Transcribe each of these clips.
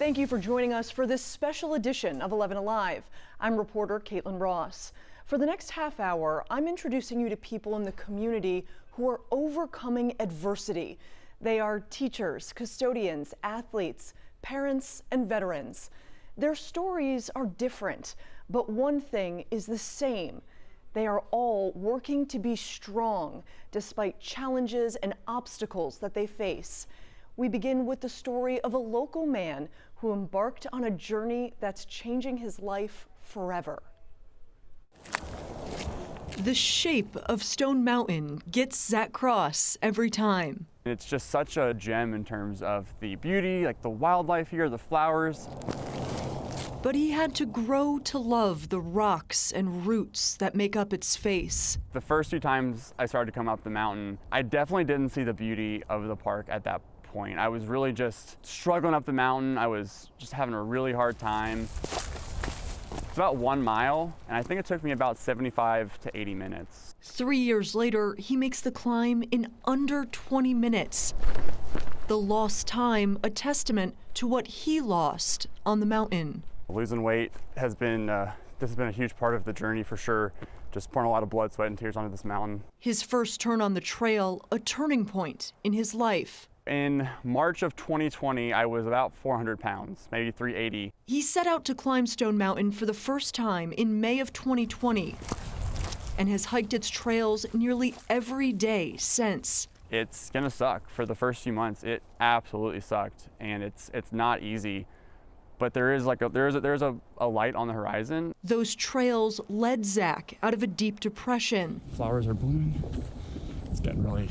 Thank you for joining us for this special edition of 11 Alive. I'm reporter Kaitlyn Ross. For the next half hour, I'm introducing you to people in the community who are overcoming adversity. They are teachers, custodians, athletes, parents, and veterans. Their stories are different, but one thing is the same. They are all working to be strong despite challenges and obstacles that they face. We begin with the story of a local man who embarked on a journey that's changing his life forever. The shape of Stone Mountain gets Zach Cross every time. It's just such a gem in terms of the beauty, like the wildlife here, the flowers. But he had to grow to love the rocks and roots that make up its face. The first few times I started to come up the mountain, I definitely didn't see the beauty of the park at that point. I was really just struggling up the mountain. I was just having a really hard time. It's about 1 mile, and I think it took me about 75 to 80 minutes. 3 years later, he makes the climb in under 20 minutes. The lost time, a testament to what he lost on the mountain. Losing weight has been, this has been a huge part of the journey for sure. Just pouring a lot of blood, sweat, and tears onto this mountain. His first turn on the trail, a turning point in his life. In March of 2020, I was about 400 pounds, maybe 380. He set out to climb Stone Mountain for the first time in May of 2020 and has hiked its trails nearly every day since. It's gonna suck. For the first few months, it absolutely sucked, and it's not easy. But there is a light on the horizon. Those trails led Zach out of a deep depression. Flowers are blooming. It's getting really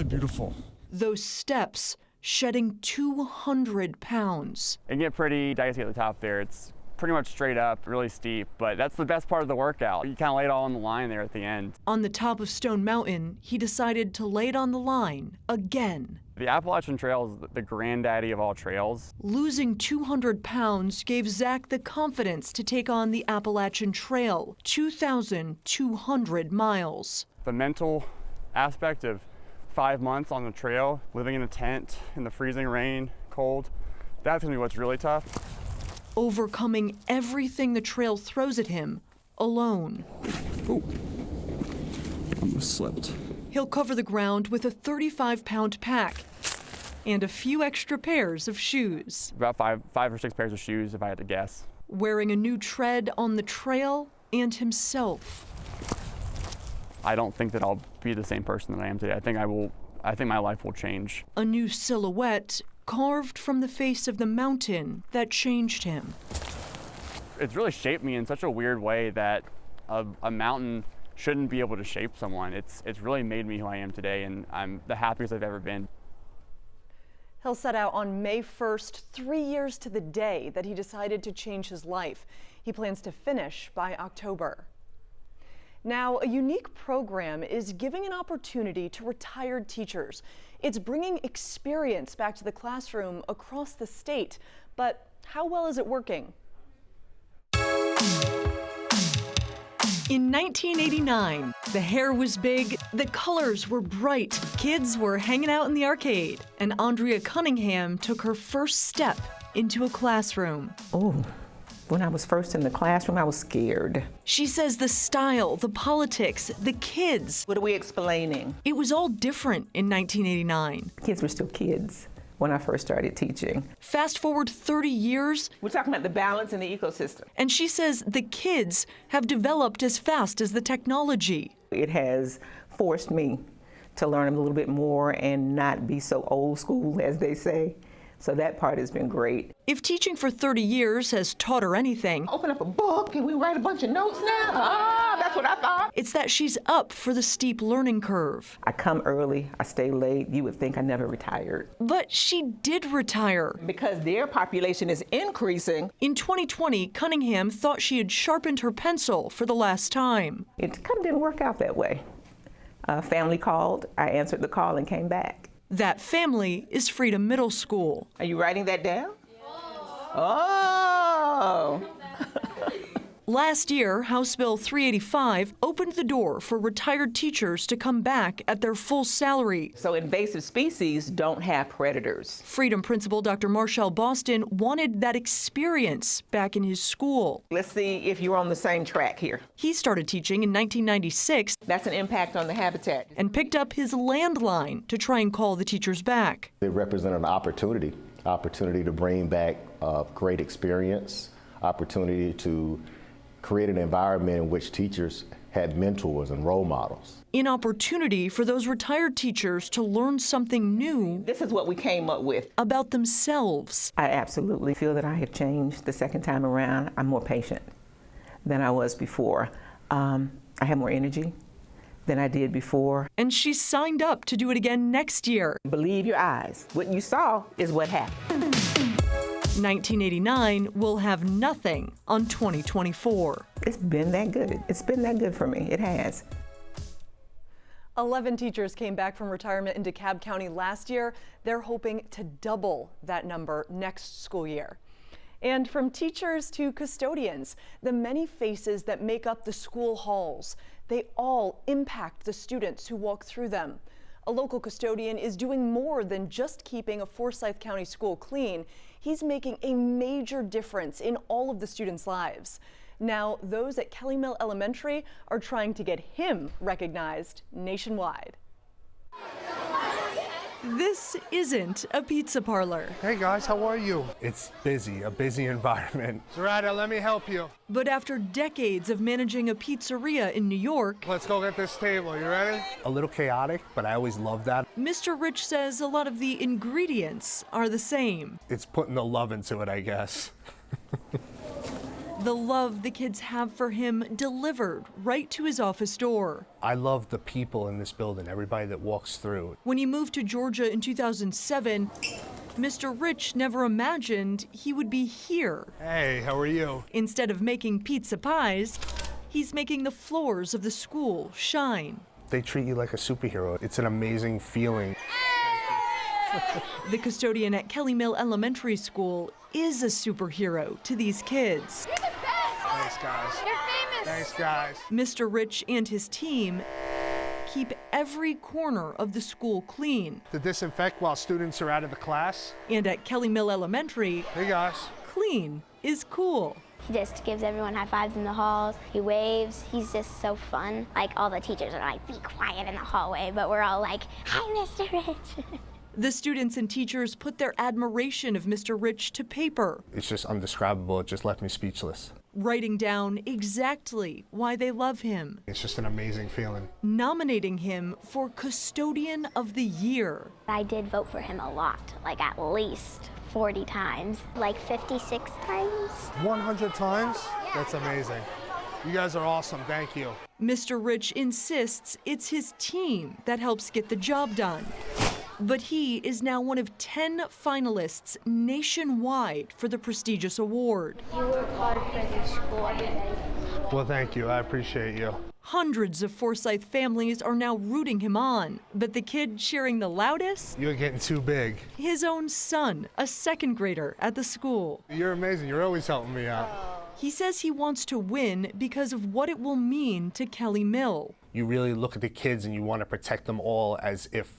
beautiful. Those steps shedding 200 pounds. It can get pretty dicey at the top there. It's pretty much straight up, really steep, but that's the best part of the workout. You kind of lay it all on the line there at the end. On the top of Stone Mountain, he decided to lay it on the line again. The Appalachian Trail is the granddaddy of all trails. Losing 200 pounds gave Zach the confidence to take on the Appalachian Trail, 2,200 miles. The mental aspect of 5 months on the trail, living in a tent in the freezing rain, cold, that's gonna be what's really tough. Overcoming everything the trail throws at him alone. Oh, almost slipped. He'll cover the ground with a 35-pound pack and a few extra pairs of shoes. About five or six pairs of shoes, if I had to guess. Wearing a new tread on the trail and himself. I don't think that I'll be the same person that I am today. I think my life will change. A new silhouette carved from the face of the mountain that changed him. It's really shaped me in such a weird way that a mountain shouldn't be able to shape someone. It's really made me who I am today, and I'm the happiest I've ever been. He'll set out on May 1st, 3 years to the day that he decided to change his life. He plans to finish by October. Now, a unique program is giving an opportunity to retired teachers. It's bringing experience back to the classroom across the state. But how well is it working? In 1989, the hair was big, the colors were bright, kids were hanging out in the arcade, and Andrea Cunningham took her first step into a classroom. Oh. When I was first in the classroom, I was scared. She says the style, the politics, the kids. What are we explaining? It was all different in 1989. Kids were still kids when I first started teaching. Fast forward 30 years. We're talking about the balance in the ecosystem. And she says the kids have developed as fast as the technology. It has forced me to learn a little bit more and not be so old school, as they say. So that part has been great. If teaching for 30 years has taught her anything, open up a book and we write a bunch of notes now. That's what I thought. It's that she's up for the steep learning curve. I come early, I stay late. You would think I never retired. But she did retire. Because their population is increasing. In 2020, Cunningham thought she had sharpened her pencil for the last time. It kind of didn't work out that way. Family called, I answered the call and came back. That family is Freedom Middle School. Are you writing that down? Yes. Oh! Last year, House Bill 385 opened the door for retired teachers to come back at their full salary. So invasive species don't have predators. Freedom Principal Dr. Marshall Boston wanted that experience back in his school. Let's see if you're on the same track here. He started teaching in 1996 That's an impact on the habitat. and picked up his landline to try and call the teachers back. It represented an opportunity to bring back a great experience, opportunity to create an environment in which teachers had mentors and role models. An opportunity for those retired teachers to learn something new This is what we came up with. about themselves. I absolutely feel that I have changed the second time around. I'm more patient than I was before. I have more energy than I did before. And she signed up to do it again next year. Believe your eyes. What you saw is what happened. 1989 will have nothing on 2024. It's been that good. It's been that good for me. It has. 11 teachers came back from retirement in DeKalb County last year. They're hoping to double that number next school year. And from teachers to custodians, the many faces that make up the school halls, they all impact the students who walk through them. A local custodian is doing more than just keeping a Forsyth County school clean. He's making a major difference in all of the students' lives. Now, those at Kelly Mill Elementary are trying to get him recognized nationwide. This isn't a pizza parlor. Hey guys, how are you? It's busy, a busy environment. Zarada, let me help you. But after decades of managing a pizzeria in New York, Let's go get this table, you ready? A little chaotic, but I always love that. Mr. Rich says a lot of the ingredients are the same. It's putting the love into it, I guess. The love the kids have for him delivered right to his office door. I love the people in this building, everybody that walks through. When he moved to Georgia in 2007, Mr. Rich never imagined he would be here. Hey, how are you? Instead of making pizza pies, he's making the floors of the school shine. They treat you like a superhero. It's an amazing feeling. The custodian at Kelly Mill Elementary School is a superhero to these kids. You're the best! Thanks, guys. You're famous! Thanks, guys. Mr. Rich and his team keep every corner of the school clean. To disinfect while students are out of the class. And at Kelly Mill Elementary, Hey, guys. clean is cool. He just gives everyone high fives in the halls. He waves. He's just so fun. Like, all the teachers are like, be quiet in the hallway, but we're all like, hi, Mr. Rich. The students and teachers put their admiration of Mr. Rich to paper, It's just undescribable. It just left me speechless. writing down exactly why they love him, It's just an amazing feeling. nominating him for Custodian of the Year. I did vote for him a lot, like at least 40 times. Like 56 times. 100 times? That's amazing. You guys are awesome. Thank you. Mr. Rich insists it's his team that helps get the job done. But he is now one of 10 finalists nationwide for the prestigious award. You work hard for this school every day. Well, thank you. I appreciate you. Hundreds of Forsyth families are now rooting him on, but the kid cheering the loudest? You're getting too big. His own son, a second grader at the school. You're amazing. You're always helping me out. He says he wants to win because of what it will mean to Kelly Mill. You really look at the kids and you want to protect them all as if,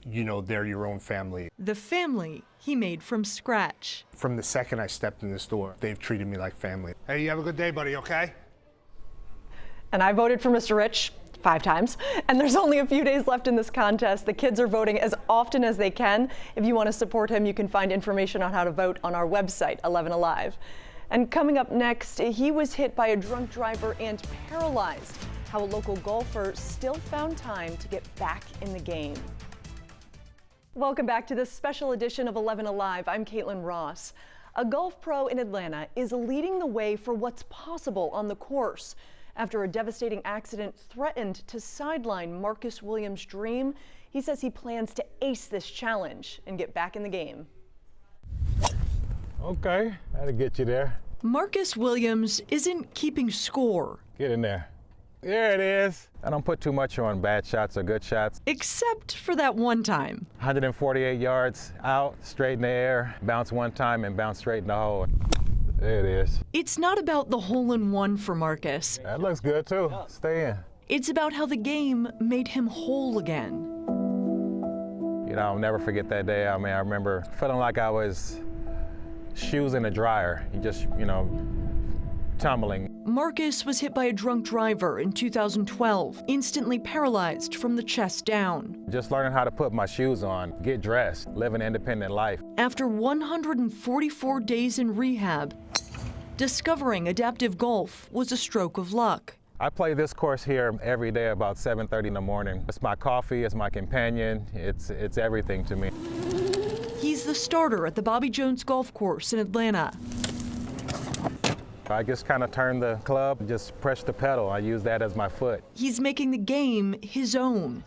you know, they're your own family. The family he made from scratch. From the second I stepped in this door, they've treated me like family. Hey, you have a good day, buddy, okay? And I voted for Mr. Rich 5 times. And there's only a few days left in this contest. The kids are voting as often as they can. If you want to support him, you can find information on how to vote on our website, 11 Alive. And coming up next, he was hit by a drunk driver and paralyzed. How a local golfer still found time to get back in the game. Welcome back to this special edition of 11 Alive. I'm Kaitlyn Ross. A golf pro in Atlanta is leading the way for what's possible on the course. After a devastating accident threatened to sideline Marcus Williams' dream, he says he plans to ace this challenge and get back in the game. Okay, that'll get you there. Marcus Williams isn't keeping score, Get in there. There it is. I don't put too much on bad shots or good shots. except for that one time. 148 yards out, straight in the air, bounce one time and bounce straight in the hole. There it is. It's not about the hole-in-one for Marcus. That looks good too. Stay in. It's about how the game made him whole again. You know, I'll never forget that day. I mean, I remember feeling like I was shoes in a dryer. You just, tumbling. Marcus was hit by a drunk driver in 2012, instantly paralyzed from the chest down. Just learning how to put my shoes on, get dressed, live an independent life. After 144 days in rehab, discovering adaptive golf was a stroke of luck. I play this course here every day about 7:30 in the morning. It's my coffee, it's my companion, it's everything to me. He's the starter at the Bobby Jones Golf Course in Atlanta. I just kind of turn the club, just press the pedal. I use that as my foot. He's making the game his own.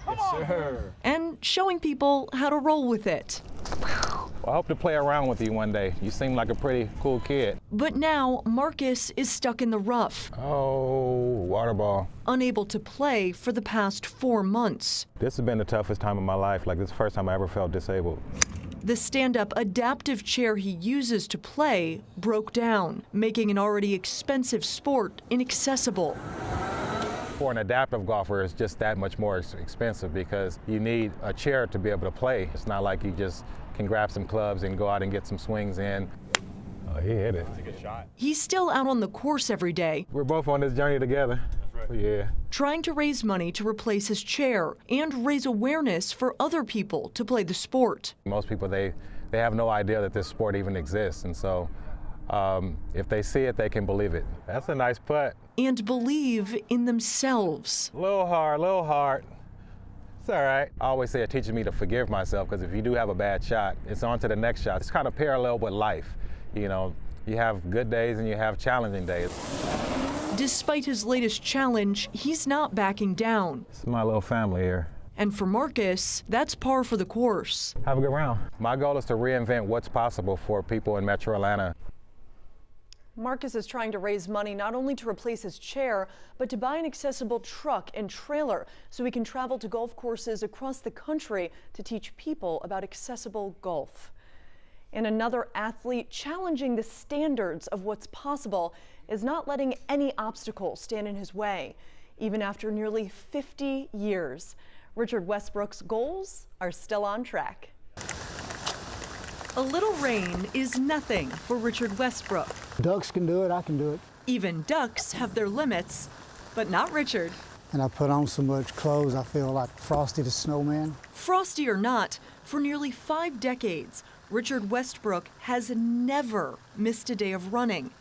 Yes, sir. And showing people how to roll with it. Well, I hope to play around with you one day. You seem like a pretty cool kid. But now Marcus is stuck in the rough, Oh, water ball. unable to play for the past 4 months. This has been the toughest time of my life. Like, this is the first time I ever felt disabled. The stand-up adaptive chair he uses to play broke down, making an already expensive sport inaccessible. For an adaptive golfer, it's just that much more expensive because you need a chair to be able to play. It's not like you just can grab some clubs and go out and get some swings in. Oh, he hit it. That's a good shot. He's still out on the course every day, We're both on this journey together. That's right. Yeah. trying to raise money to replace his chair and raise awareness for other people to play the sport. Most people, they have no idea that this sport even exists. And so if they see it, they can believe it. That's a nice putt. And believe in themselves. A little hard. It's all right. I always say it teaches me to forgive myself because if you do have a bad shot, it's on to the next shot. It's kind of parallel with life. You know, you have good days and you have challenging days. Despite his latest challenge, he's not backing down. This is my little family here. And for Marcus, that's par for the course. Have a good round. My goal is to reinvent what's possible for people in Metro Atlanta. Marcus is trying to raise money not only to replace his chair, but to buy an accessible truck and trailer so he can travel to golf courses across the country to teach people about accessible golf. And another athlete challenging the standards of what's possible is not letting any obstacle stand in his way, even after nearly 50 years. Richard Westbrook's goals are still on track. A little rain is nothing for Richard Westbrook. Ducks can do it, I can do it. Even ducks have their limits, but not Richard. And I put on so much clothes, I feel like Frosty the Snowman. Frosty or not, for nearly 5 decades, Richard Westbrook has never missed a day of running.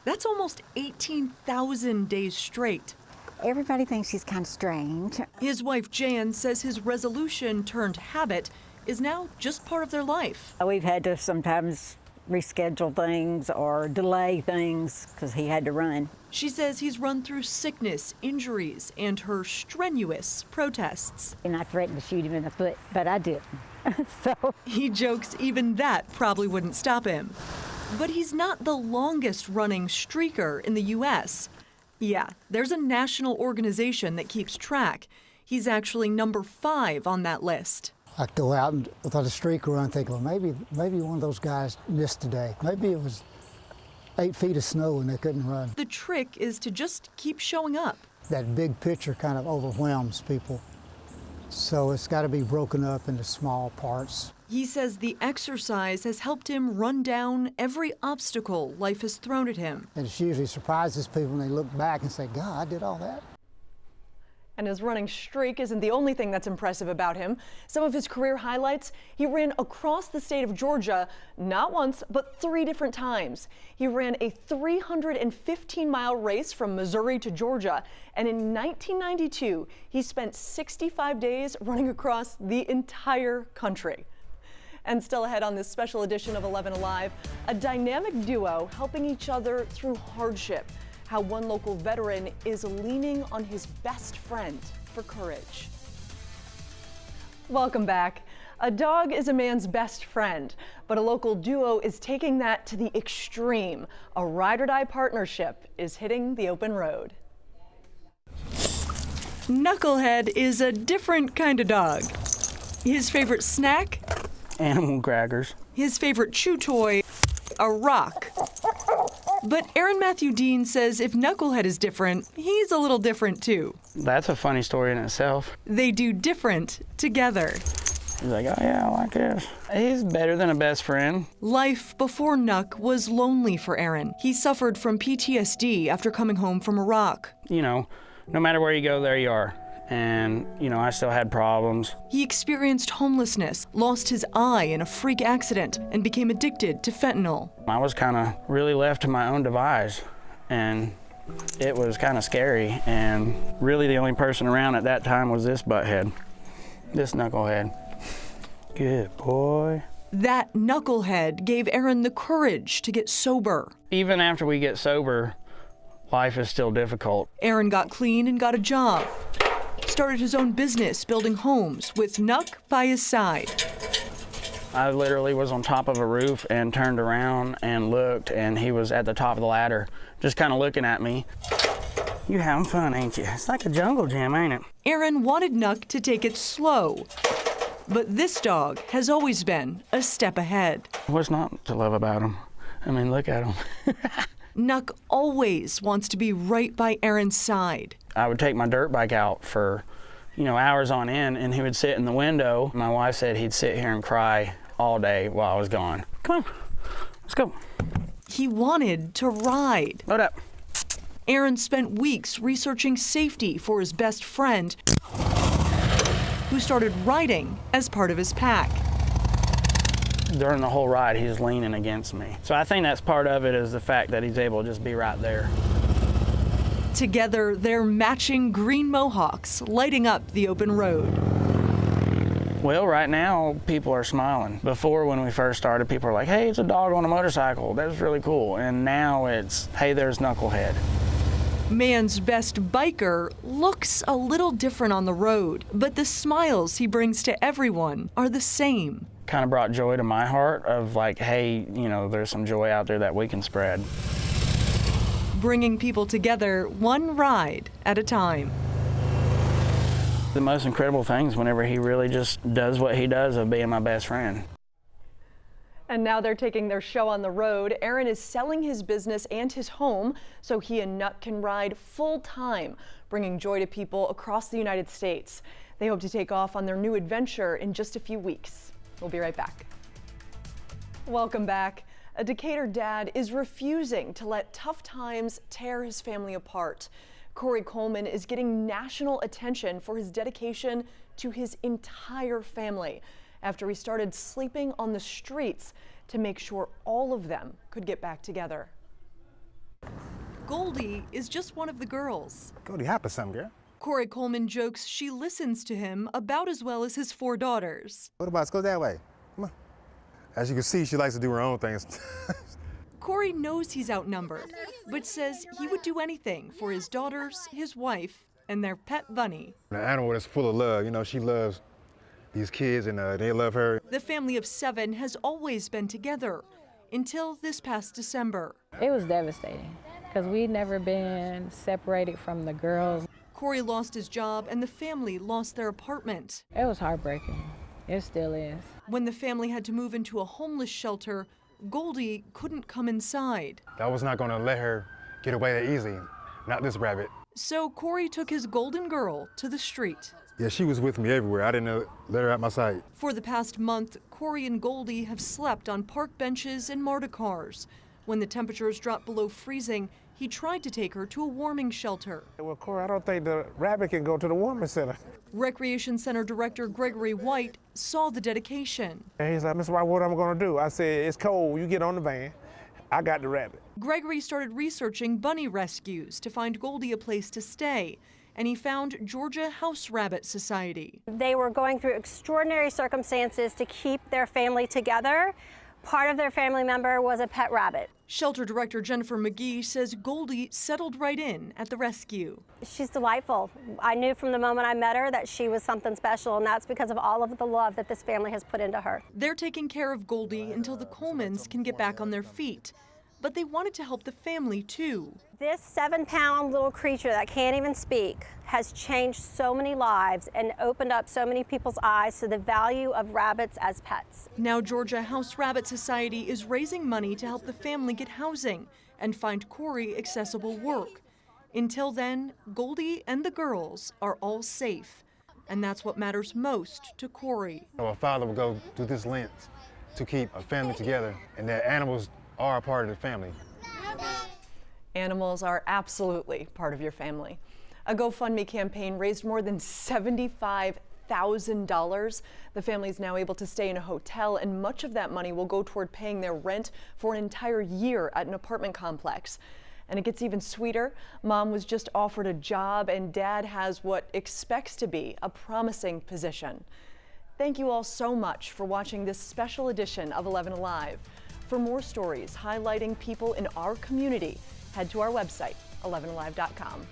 That's almost 18,000 days straight. Everybody thinks he's kind of strange. His wife Jan says his resolution turned habit is now just part of their life. We've had to sometimes reschedule things or delay things because he had to run. She says he's run through sickness, injuries, and her strenuous protests. And I threatened to shoot him in the foot, but I didn't. So He jokes even that probably wouldn't stop him. But he's not the longest running streaker in the U.S. Yeah, there's a national organization that keeps track. He's actually number 5 on that list. I go out and without a streaker run, think, well, maybe one of those guys missed today. Maybe it was 8 feet of snow and they couldn't run. The trick is to just keep showing up. That big picture kind of overwhelms people. So it's got to be broken up into small parts. He says the exercise has helped him run down every obstacle life has thrown at him. And it usually surprises people when they look back and say, God, I did all that. And his running streak isn't the only thing that's impressive about him. Some of his career highlights: he ran across the state of Georgia not once, but 3 different times. He ran a 315-mile race from Missouri to Georgia. And in 1992, he spent 65 days running across the entire country. And still ahead on this special edition of 11 Alive, a dynamic duo helping each other through hardship. How one local veteran is leaning on his best friend for courage. Welcome back. A dog is a man's best friend, but a local duo is taking that to the extreme. A ride-or-die partnership is hitting the open road. Knucklehead is a different kind of dog. His favorite snack? Animal crackers. His favorite chew toy? a rock. But Aaron Matthew Dean says if Knucklehead is different, he's a little different too. That's a funny story in itself. They do different together. He's like, oh yeah, I like this. He's better than a best friend. Life before Knuck was lonely for Aaron. He suffered from PTSD after coming home from Iraq. You know, no matter where you go, there you are. And, you know, I still had problems. He experienced homelessness, lost his eye in a freak accident, and became addicted to fentanyl. I was kind of really left to my own device, and it was kind of scary. And really the only person around at that time was this butthead, this knucklehead. Good boy. That knucklehead gave Aaron the courage to get sober. Even after we get sober, life is still difficult. Aaron got clean and got a job. Started his own business building homes with Knuck by his side. I literally was on top of a roof and turned around and looked, and he was at the top of the ladder, just kind of looking at me. You having fun, ain't you? It's like a jungle gym, ain't it? Aaron wanted Knuck to take it slow, but this dog has always been a step ahead. What's not to love about him? I mean, look at him. Knuck always wants to be right by Aaron's side. I would take my dirt bike out for, you know, hours on end, and he would sit in the window. My wife said he'd sit here and cry all day while I was gone. Come on, let's go. He wanted to ride. Load up. Aaron spent weeks researching safety for his best friend, who started riding as part of his pack. During the whole ride, he's leaning against me. So I think that's part of it, is the fact that he's able to just be right there. Together, they're matching green mohawks, lighting up the open road. Well, right now, people are smiling. Before, when we first started, people were like, hey, it's a dog on a motorcycle. That's really cool. And now it's, hey, there's Knucklehead. Man's best biker looks a little different on the road, but the smiles he brings to everyone are the same. Kind of brought joy to my heart of like, hey, you know, there's some joy out there that we can spread. Bringing people together one ride at a time. The most incredible things whenever he really just does what he does of being my best friend. And now they're taking their show on the road. Aaron is selling his business and his home so he and Knuck can ride full time, bringing joy to people across the United States. They hope to take off on their new adventure in just a few weeks. We'll be right back. Welcome back. A Decatur dad is refusing to let tough times tear his family apart. Corey Coleman is getting national attention for his dedication to his entire family after he started sleeping on the streets to make sure all of them could get back together. Goldie is just one of the girls. Goldie, happy something, girl. Corey Coleman jokes she listens to him about as well as his 4 daughters. What about, let's go that way. Come on. As you can see, she likes to do her own things. Corey knows he's outnumbered, but says he would do anything for his daughters, his wife, and their pet bunny. An animal that's full of love. You know, she loves these kids and they love her. The family of 7 has always been together until this past December. It was devastating because we'd never been separated from the girls. Corey lost his job and the family lost their apartment. It was heartbreaking. It still is. When the family had to move into a homeless shelter, Goldie couldn't come inside. I was not gonna let her get away that easy, not this rabbit. So Corey took his golden girl to the street. Yeah, she was with me everywhere. I didn't let her out my sight. For the past month, Corey and Goldie have slept on park benches and MARTA cars. When the temperatures dropped below freezing, he tried to take her to a warming shelter. Well, Corey, I don't think the rabbit can go to the warming center. Recreation Center Director Gregory White saw the dedication. And he's like, Mr. White, what am I gonna do? I said, it's cold, you get on the van. I got the rabbit. Gregory started researching bunny rescues to find Goldie a place to stay, and he found Georgia House Rabbit Society. They were going through extraordinary circumstances to keep their family together. Part of their family member was a pet rabbit. Shelter Director Jennifer McGee says Goldie settled right in at the rescue. She's delightful. I knew from the moment I met her that she was something special, and that's because of all of the love that this family has put into her. They're taking care of Goldie until the Colemans can get back on their feet. but they wanted to help the family too. This 7-pound little creature that can't even speak has changed so many lives and opened up so many people's eyes to the value of rabbits as pets. Now Georgia House Rabbit Society is raising money to help the family get housing and find Corey accessible work. Until then, Goldie and the girls are all safe, and that's what matters most to Corey. A father would go through this lens to keep a family together, and that animals are a part of the family. Animals are absolutely part of your family. A GoFundMe campaign raised more than $75,000. The family is now able to stay in a hotel, and much of that money will go toward paying their rent for an entire year at an apartment complex. And it gets even sweeter. Mom was just offered a job, and Dad has what expects to be a promising position. Thank you all so much for watching this special edition of 11 Alive. For more stories highlighting people in our community, head to our website, 11alive.com.